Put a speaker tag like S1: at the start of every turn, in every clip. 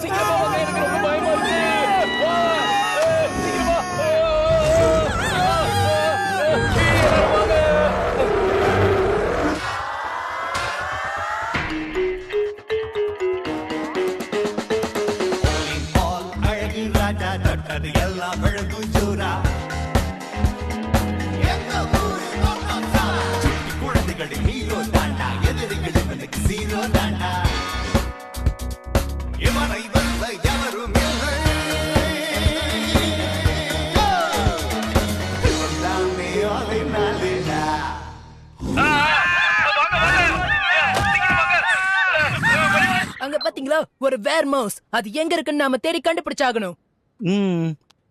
S1: சீக்கிரமா வாங்க, எனக்கு ரொம்ப பயமா இருக்கு. சீக்கிரமா வாங்க.
S2: அழகு ராஜா தொட்டது எல்லாம் அழகு ஜோரா. சுட்டி குழந்தைகளின் ஹீரோ தாண்டா, எதிரிகளுக்கு ஜீரோ தாண்டா. இவனை வெல்ல எவரும் இல்லை. இவன் தானே ஆளினாலேடா.
S3: அங்க பாத்தீங்களா ஒரு வேர் மவுஸ். அது எங்க இருக்குன்னு நாம தேடி கண்டுபிடிச்சாகணும்.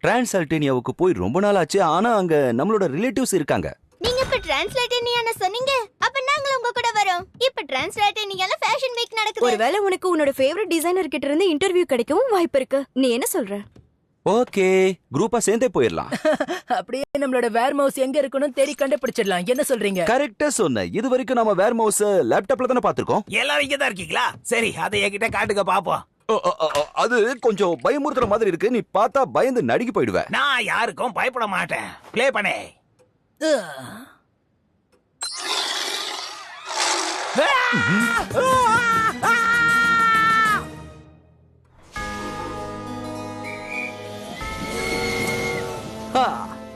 S4: டிரான்சால்டேனியாவுக்கு போய் ரொம்ப நாள் ஆச்சு. ஆனா அங்க நம்மளோட ரிலேட்டிவ்ஸ் இருக்காங்க.
S5: நீங்க இப்ப டிரான்ஸ்லேட்டர்னியான்னு சொன்னீங்க. அப்ப நாங்களும் உங்க கூட வரோம். இப்ப டிரான்ஸ்லேட்டர்னியால ஃபேஷன் வீக் நடக்குது.
S6: ஒருவேளை உனக்கு உன்னோட ஃபேவரட் டிசைனர் கிட்ட இருந்து இன்டர்வியூ கிடைக்கவும் வாய்ப்பு இருக்கு. நீ என்ன சொல்ற?
S4: ஓகே, குரூப்பா சேர்ந்தே போயிடலாம்.
S3: அப்படியே நம்மளோட வேர் மவுஸ் எங்க இருக்குன்னு தேடி கண்டுபிடிச்சிடலாம். என்ன சொல்றீங்க?
S4: கரெக்டா சொன்ன. இது வரைக்கும் நம்ம வேர் மவுஸ் லேப்டாப்ல தானே பாத்துருக்கோம்.
S7: எல்லாரும் இங்க தான் இருக்கீங்களா? சரி, அதை என்கிட்ட காட்டுங்க பாப்போம்.
S4: அது கொஞ்சம் பயமுறுத்துற மாதிரி இருக்கு. நீ பார்த்தா பயந்து நடுங்கி போயிடுவ.
S7: நான் யாருக்கும் பயப்பட மாட்டேன். ப்ளே பண்ணே.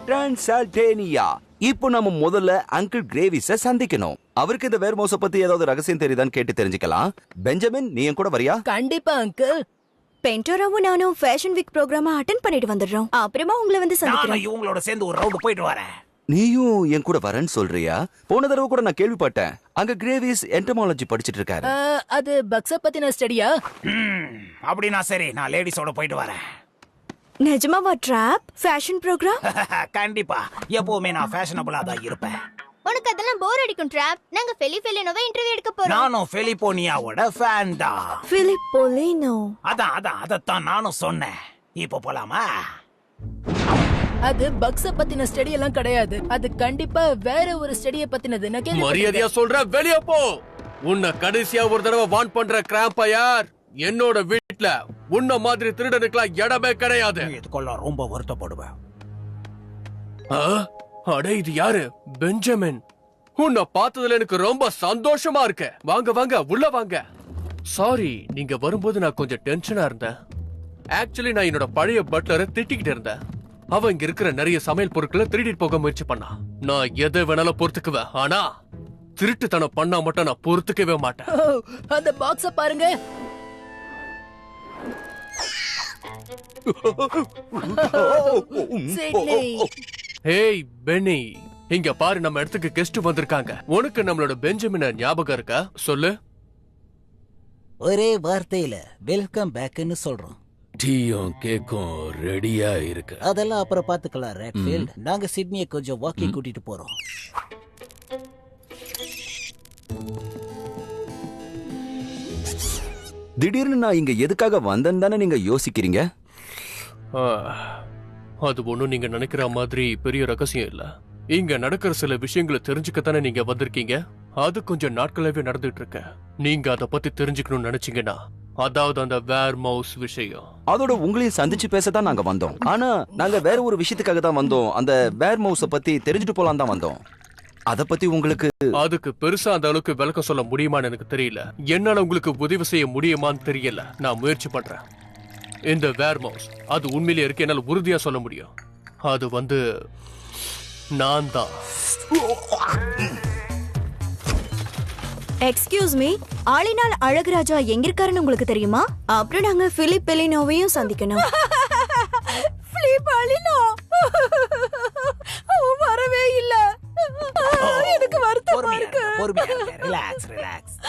S4: டிரான்சால்டேனியா. இப்போ நம்ம முதல்ல அங்கிள் கிரேவிஸ சந்திக்கணும். அவருக்கு இந்த வேர் மவுஸ பத்தி ஏதாவது ரகசியம் தெரியுதான்னு கேட்டு தெரிஞ்சுக்கலாம். பெஞ்சமின், நீ என் கூட வரியா?
S3: கண்டிப்பா அங்கிள்.
S6: பென்டோராவும் நானும் ஃபேஷன் வீக் ப்ரோக்ராம அட்டெண்ட் பண்ணிட்டு வந்துடுறோம். அப்புறமா உங்களை வந்து சந்திக்கிறேன்.
S7: நான் இவங்களோட சேர்ந்து ஒரு ரவுண்ட் போயிட்டு வரேன்.
S4: நீயும் என் கூட வரேன்னு சொல்றியா? போன தடவை கூட நான் கேள்விப்பட்டேன். அங்க கிரேவிஸ் என்டமாலஜி படிச்சிட்டு இருக்காரு.
S3: அது பக்ஸ பத்தின ஸ்டடியா?
S7: அப்படின்னா சரி, நான் லேடிஸோட போயிட்டு வரேன்.
S6: நிஜமாவா ட்ராப் ஃபேஷன் ப்ரோக்ராம்?
S7: கண்டிப்பா. எப்பவுமே நான் ஃபேஷனபிளா தான் இருப்பேன்.
S5: உனக்கு அதெல்லாம் போர் அடிக்கும் ட்ராப். நாங்க ஃபெலினோவை இன்டர்வியூ எடுக்க போறோம்.
S7: நானும் ஃபெலிபோனியாவோட ஃபேன் தான்.
S6: பிலிப்போலினோ.
S7: அதத்தான் நானும் சொன்னேன். இப்போ போலாமா?
S3: அது பக்ஸ பத்தின ஸ்டடி எல்லாம் கிடையாது. அது கண்டிப்பா வேற ஒரு ஸ்டடிய பத்தினது.
S1: மரியாதையா சொல்ற, வெளிய போ. உன்னை கடைசியா ஒரு தடவை வான் பண்ற கிராம்பா யார்? என்னோட வீட்ல உன்ன மாதிரி திருடனுக்குலாம் இடமே கிடையாது.
S7: இதுக்கெல்லாம் ரொம்ப வருத்தப்படுவேன்.
S1: அட, இது யாரு? பெஞ்சமின். உன்னை பார்த்ததுல எனக்கு ரொம்ப சந்தோஷமா இருக்கு. வாங்க வாங்க, உள்ள வாங்க. சாரி, நீங்க வரும்போது நான் கொஞ்சம் டென்ஷனா இருந்தேன். ஆக்சுவலி நான் என்னோட பழைய பட்லரை திட்டிக்கிட்டு இருந்தேன். அவன் இங்க இருக்கிற நிறைய சமையல் பொருட்களை திருடிட்டு போக முயற்சி பண்ணா. நான் எதை வேணாலும் பொறுத்துக்குவேன், ஆனா திருட்டுத்தனம் பண்ணா மட்டும் நான் பொறுத்துக்கவே மாட்டேன்.
S3: அந்த பாக்ஸ பாருங்க.
S1: ஹேய் பென்னி, இங்க பாரு, நம்ம இடத்துக்கு கெஸ்ட் வந்திருக்காங்க. உனக்கு நம்மளோட பெஞ்சமின ஞாபகம் இருக்கா? சொல்லு.
S8: ஒரே வார்த்தையில வெல்கம் பேக்னு சொல்றோம்.
S1: டீயும் கேக்கும் ரெடியா இருக்கு.
S8: அதெல்லாம் அப்புறம் பாத்துக்கலாம் ரெட்ஃபீல்ட். நாங்க சிட்னியை கொஞ்சம் வாக்கிங் கூட்டிட்டு போறோம்.
S4: திடீர்னு நான் இங்க எதுக்காக வந்தேன்னு தானே நீங்க யோசிக்கிறீங்க?
S1: அது ஒண்ணும் நீங்க நினைக்கிற மாதிரி பெரிய ரகசியம் இல்ல. இங்க நடக்கிற சில விஷயங்களை தெரிஞ்சுக்கத்தானே நீங்க வந்திருக்கீங்க. அது கொஞ்சம் நாட்களாவே நடந்துட்டு இருக்க. நீங்க அத பத்தி தெரிஞ்சுக்கணும்னு நினைச்சீங்கன்னா, அதாவது அந்த வேர் மவுஸ் விஷயம்.
S4: அதோட உங்களையும் சந்திச்சு பேசத்தான் நாங்க வந்தோம். ஆனா நாங்க வேற ஒரு விஷயத்துக்காக தான் வந்தோம். அந்த வேர் மவுஸ பத்தி தெரிஞ்சுட்டு போலாம் தான் வந்தோம். அத பத்தி உங்களுக்கு
S1: அதுக்கு பெருசா அந்த அளவுக்கு விளக்கம் சொல்ல முடியுமான்னு எனக்கு தெரியல. என்னால உங்களுக்கு உதவி செய்ய முடியுமான்னு தெரியல. நான் முயற்சி பண்றேன். இந்த வேர் மவுஸ் அது உண்மையிலே இருக்கு. என்னால உறுதியா சொல்ல முடியும். அது நான் தான்.
S6: எக்ஸ்கியூஸ் மீ, ஆளினால் அழகுராஜா எங்க இருக்காருன்னு உங்களுக்கு தெரியுமா? அப்புறம் நாங்க பிலிப்பெலினோவையும் சந்திக்கணும்.
S3: பிலிப்பெலினோ வரவே இல்ல. எனக்கு வருத்தமா இருக்கு.
S7: ரிலாக்ஸ்.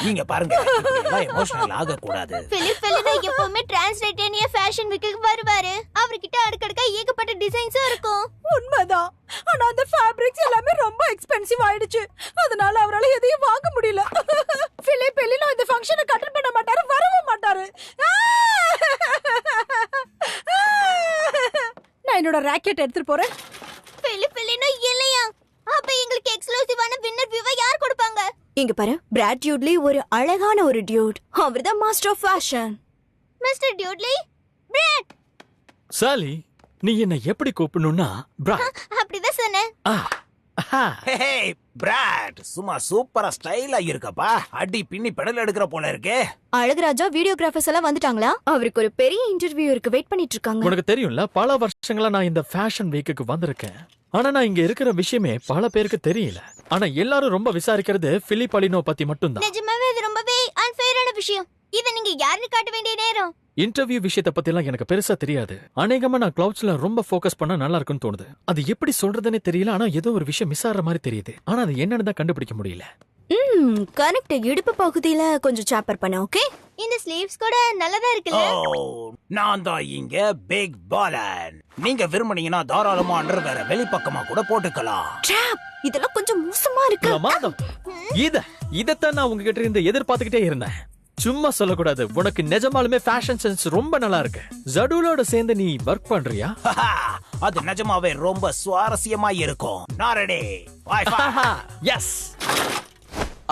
S7: நீங்க பாருங்க, இதெல்லாம் எமோஷனல் ஆக கூடாது.
S5: பிலிப்பெலினோ எப்பவுமே டிரான்ஸ்லேட்டர்னியா ஃபேஷன் வீக்குக்கு வருவாரு. அவர்கிட்ட அடுக்கடுக்கா ஏகப்பட்ட டிசைன்ஸும் இருக்கும்.
S3: உண்மைதான். ஆனா அந்த ஃபேப்ரிக்ஸ் எல்லாமே ரொம்ப எக்ஸ்பென்சிவ் ஆயிடுச்சு. அதனால அவரால எதையும் வாங்க முடியல. பிலிப்பெலினோ இந்த ஃபங்க்ஷனை அட்டெண்ட் பண்ண மாட்டாரு, வரவும் மாட்டாரு. நான் என்னோட ராக்கெட் எடுத்துட்டு போறேன்.
S5: பிலிப்பெலினோ இல்லையா? அப்ப எங்களுக்கு எக்ஸ்க்ளூசிவான வின்னர் வியூவை யார் கொடுப்பாங்க?
S6: இங்க பாரு, பிராட் டியூட்லி ஒரு அழகான ஒரு டியூட். அவர்தான் master of fashion.
S5: Mister Dudley, Brad.
S9: Sally, நீ என்ன எப்படி கூப்பிடணும்னா பிராட்.
S5: அப்படிதான் சொன்னேன்.
S7: ஹே பிராட், சும்மா சூப்பரா ஸ்டைலா இருக்கப்பா. அடி பின்னி பெடல் எடுக்கிற போல இருக்கே.
S6: அழகுராஜா வீடியோகிராஃபர்ஸ் எல்லாம் வந்துட்டாங்களா? அவருக்கு ஒரு பெரிய இன்டர்வியூ இருக்கு, வெயிட் பண்ணிட்டு இருக்காங்க.
S9: உனக்கு தெரியும்ல, பல வருஷங்களா நான் இந்த ஃபேஷன் வீக்குக்கு வந்திருக்கேன். ஆனா நான் இங்க இருக்கிற விஷயமே பல பேருக்கு தெரியல. ஆனா எல்லாரும் ரொம்ப விசாரிக்கிறது பிலிப் அலினோ பத்தி மட்டும்தான்.
S5: நிஜமாவே இது ரொம்பவே அன்ஃபேரான விஷயம். இத நீங்க யாருன்னு காட்ட வேண்டிய நேரம்.
S9: இன்டர்வியூ விஷயத்தை பத்தி எல்லாம் எனக்கு பெருசா தெரியாது. அநேகமா நான் கிளவுட்ஸ்ல ரொம்ப ஃபோக்கஸ் பண்ணா நல்லா இருக்கும்னு தோணுது. அது எப்படி சொல்றதுன்னே தெரியல. ஆனா ஏதோ ஒரு விஷயம் மிஸ் ஆற மாதிரி தெரியுது. ஆனா அது என்னன்னு தான் கண்டுபிடிக்க முடியல.
S6: கரெக்ட். இடுப்பு பகுதியில கொஞ்சம் சாப்பர் பண்ண. ஓகே,
S5: இந்த ஸ்லீவ்ஸ் கூட நல்லதா இருக்குல்ல?
S7: நான் தான் இங்க பிக் பாலன். நீங்க விரும்புனீங்கன்னா தாராளமா அண்டர்வேர வெளிப்பக்கமா கூட போட்டுக்கலாம்.
S6: இதெல்லாம் கொஞ்சம் மோசமா இருக்கு.
S9: பிரமாதம். இதத்தான் நான் உங்ககிட்ட இருந்து எதிர்பார்த்துக்கிட்டே இருந்தேன். சும்மா சொல்லக்கூடாது. உனக்கு நிஜமாலுமே ஃபேஷன் சென்ஸ் ரொம்ப நல்லா இருக்கு. ஜடூலோட சேர்ந்து நீ ஒர்க் பண்றியா?
S7: அது நிஜமாவே ரொம்ப சுவாரஸ்யமா இருக்கும். நான் ரெடி.
S9: எஸ்.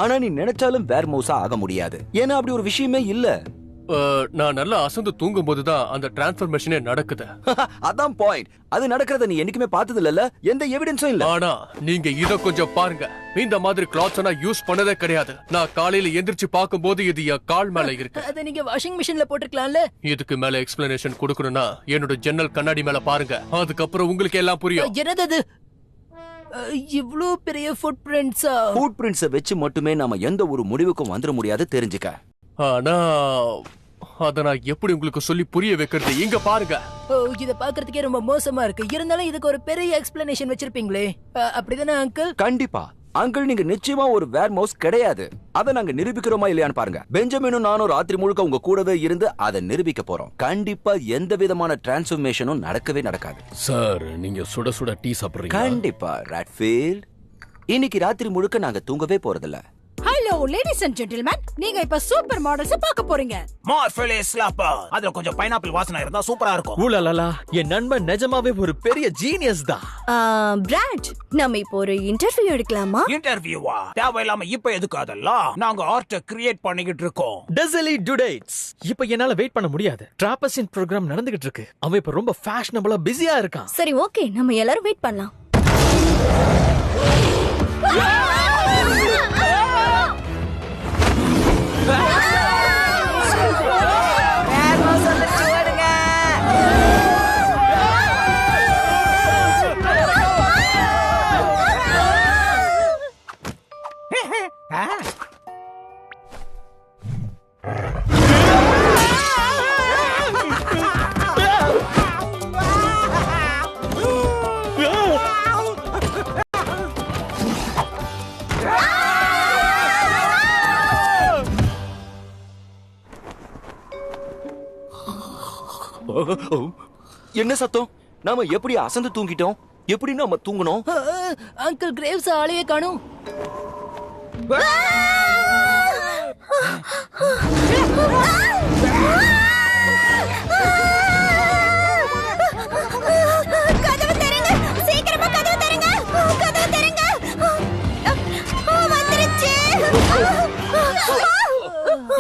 S4: ஆனா நீ நினைச்சாலும் வேர் மவுஸா ஆக முடியாது. ஏன்னா அப்படி ஒரு விஷயமே இல்ல.
S1: நான் நல்லா அசந்து தூங்கும் போதுதான் அந்த டிரான்ஸ்ஃபர்மேஷனே நடக்குது.
S4: அதான் பாயிண்ட். அது நடக்கிறத நீ என்னைக்குமே பார்த்தது இல்ல, எந்த எவிடன்ஸும் இல்ல.
S1: ஆனா நீங்க இத கொஞ்சம் பாருங்க. இந்த மாதிரி கிளாத்ஸ் நான் யூஸ் பண்ணதே கிடையாது. நான் காலையில எந்திரிச்சு பார்க்கும்போது இது என் கால் மேல இருக்கு.
S3: அத நீங்க வாஷிங் மிஷின்ல போட்டுக்கலாம்ல.
S1: இதுக்கு மேல எக்ஸ்பிளனேஷன் கொடுக்கணும்னா என்னோட ஜன்னல் கண்ணாடி மேல பாருங்க. அதுக்கப்புறம் உங்களுக்கு எல்லாம் புரியும்.
S3: என்னது இவ்ளோ பெரிய ஃபுட் பிரிண்ட்ஸா?
S4: ஃபுட் பிரிண்ட்ஸை வச்சு மட்டுமே நாம எந்த ஒரு முடிவுக்கும் வந்துட முடியாது, தெரிஞ்சுக்க.
S1: ஆனா அத நான் எப்படி உங்களுக்கு சொல்லி புரிய வைக்கிறது? இங்க பாருங்க.
S3: இத பாக்குறதுக்கே ரொம்ப மோசமா இருக்கு. இருந்தாலும் இதுக்கு ஒரு பெரிய எக்ஸ்பிளனேஷன் வச்சிருப்பீங்களே, அப்படிதானே அங்கிள்?
S4: கண்டிப்பா அங்கிள், நீங்க நிச்சயமா ஒரு வேர் மவுஸ் கிடையாது. அதை நாங்க நிரூபிக்கிறோமா இல்லையான்னு பாருங்க. பெஞ்சமினும் நானும் ராத்திரி முழுக்க உங்க கூடவே இருந்து அதை நிரூபிக்க போறோம். கண்டிப்பா எந்த விதமான டிரான்ஸ்ஃபர்மேஷனும் நடக்கவே நடக்காது.
S1: சார், நீங்க சுட சுட டீ சாப்பிடுறீங்க?
S4: கண்டிப்பா ராட்ஃபீல்ட். இன்னைக்கு ராத்திரி முழுக்க நாங்க தூங்கவே போறதில்ல.
S3: ஹலோ லேடிஸ் அண்ட் ஜென்டில்மேன், நீங்க இப்ப சூப்பர் மாடல்ஸ் பார்க்க போறீங்க.
S7: மார்ஃபெலே ஸ்லாப்பர். அதுல கொஞ்சம் பைனாப்பிள் வாசனை இருந்தா சூப்பரா இருக்கும்.
S9: ஊலலலா, என் நண்பன் நிஜமாவே ஒரு பெரிய ஜீனியஸ் தான்.
S6: பிராட், நம்ம இப்போ ஒரு இன்டர்வியூ எடுக்கலாமா?
S7: இன்டர்வியூவா? தேவையில்லாம இப்ப எதுக்கு அதெல்லாம்? நாங்க ஆர்ட்ட கிரியேட் பண்ணிக்கிட்டு இருக்கோம்.
S9: டெசலி டுடேட்ஸ். இப்ப என்னால வெயிட் பண்ண முடியாது. டிராப்பஸின் ப்ரோகிராம் நடந்துகிட்டு இருக்கு. அவன் இப்ப ரொம்ப ஃபேஷனபிளா பிஸியா இருக்கான்.
S6: சரி, ஓகே, நம்ம எல்லாரும் வெயிட் பண்ணலாம்.
S4: என்ன சத்தம்? நாம எப்படி அசந்து தூங்கிட்டோம்? எப்படி நாம தூங்கணும்?
S3: அங்கிள் கிரேவ்ஸ் ஆளையே காணோம்.
S5: கதவு தரங்க, சீக்கிரமா கதவு தரங்க, கதவு தரங்க. வந்துருச்சு.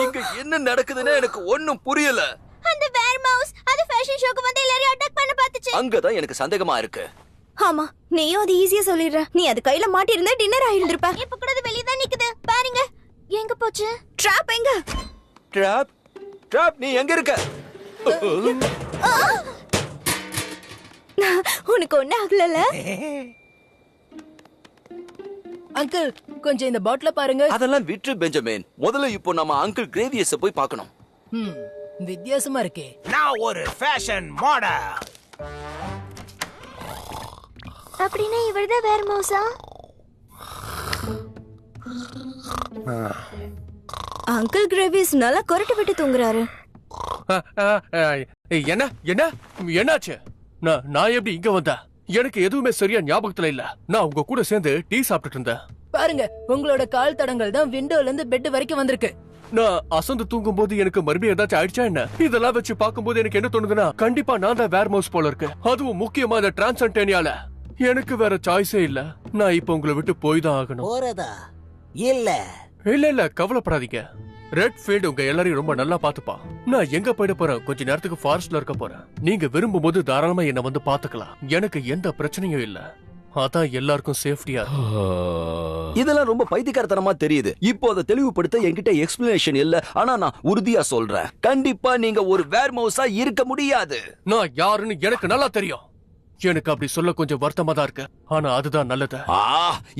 S4: இங்க என்ன நடக்குதுன்னு எனக்கு ஒண்ணும் புரியல.
S5: அந்த வேர் மவுஸ் அது ஃபேஷன் ஷோக்கு வந்து எல்லாரையும் அட்டாக் பண்ண பார்த்துச்சு.
S4: அங்கதான் எனக்கு சந்தேகமா இருக்கு.
S6: ஆமா, நீயும் அது ஈஸியா சொல்லிடுற. நீ அது கையில மாட்டி இருந்தா டின்னர் ஆயிருந்திருப்ப.
S5: இப்ப கூட அது வெளிய தான் நிக்குது பாருங்க. எங்க போச்சு?
S6: ட்ராப் எங்க?
S4: ட்ராப்? ட்ராப், நீ எங்க இருக்க?
S6: உனக்கு ஒண்ணு ஆகலல?
S3: அங்கிள், கொஞ்சம் இந்த பாட்டில பாருங்க.
S4: அதெல்லாம் விட்டு பெஞ்சமின். முதல்ல இப்போ நம்ம அங்கிள் கிரேவியஸ போய் பார்க்கணும்.
S3: வித்தியாசமா இருக்கே.
S7: நான் ஒரு ஃபேஷன் மாடல்.
S5: அப்படினா இவர்தான் வேர் மவுஸா?
S6: அங்கிள் கிரேவிஸ் நல்லா கொரட்டை விட்டு தூங்குறாரு.
S1: என்ன என்ன என்னாச்சு? நான் எப்படி இங்க வந்தேன்? எனக்கு எதுவுமே சரியா ஞாபகத்துல இல்ல. நான் உங்க கூட சேர்ந்து டீ சாப்பிட்டுட்டு இருந்தேன்.
S3: பாருங்க, உங்களோட கால் தடங்கள் தான் விண்டோல இருந்து பெட் வரைக்கும் வந்திருக்கு.
S1: நான் அசந்து தூங்கும் போது எனக்கு மறுபடியும் ஏதாச்சும் ஆயிடுச்சா என்ன? இதெல்லாம் வச்சு பார்க்கும்போது எனக்கு என்ன தோணுதுன்னா, கண்டிப்பா நான் தான் வேர் மவுஸ் போல இருக்கு. அதுவும் முக்கியமா இந்த டிரான்சன்டேனியால. எனக்கு வேற சாய்ஸே இல்ல. நான் இப்ப உங்களை விட்டு போய் தான் ஆகணும்.
S8: போறதா? இல்ல
S1: இல்ல கவலைப்படாதீங்க. ரெட்ஃபீல்ட் உங்க எல்லாரையும் ரொம்ப நல்லா பாத்துப்பா. நான் எங்க போயிட போறேன், கொஞ்ச நேரத்துக்கு ஃபாரஸ்ட்ல இருக்க போறேன். நீங்க விரும்பும்போது தாராளமா என்ன வந்து பாத்துக்கலாம். எனக்கு எந்த பிரச்சனையும் இல்ல. அதான் எல்லாருக்கும் சேஃப்டியா.
S4: இதெல்லாம் ரொம்ப பைத்தியக்காரத்தனமா தெரியுது. இப்போ அதை தெளிவுபடுத்த என்கிட்ட எக்ஸ்பிளனேஷன் இல்ல. ஆனா நான் உறுதியா சொல்றேன், கண்டிப்பா நீங்க ஒரு வேர் மவுஸா இருக்க முடியாது.
S1: நான் யாருன்னு எனக்கு நல்லா தெரியும். எனக்கு அப்படி சொல்ல கொஞ்சம் வருத்தமா தான் இருக்கு. ஆனா அதுதான் நல்லது.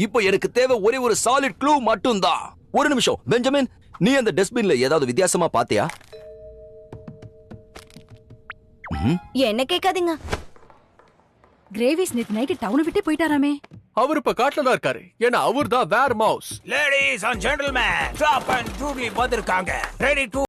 S4: இப்போ எனக்கு தேவை ஒரே ஒரு சாலிட் க்ளூ மட்டும்தான். ஒரு நிமிஷம் பெஞ்சமின், நீ அந்த டஸ்ட்பின்ல ஏதாவது வித்தியாசமா பாத்தியா?
S6: என்ன கேட்காதீங்க.
S3: கிரேவிஸ் நேத்து நைட்டு டவுனை விட்டு போயிட்டாராமே.
S1: அவர் இப்ப காட்டுல தான் இருக்காரு. ஏன்னா அவர் தான் வேர் mouse.
S7: Ladies and gentlemen, Top and Judy வந்திருக்காங்க. Ready to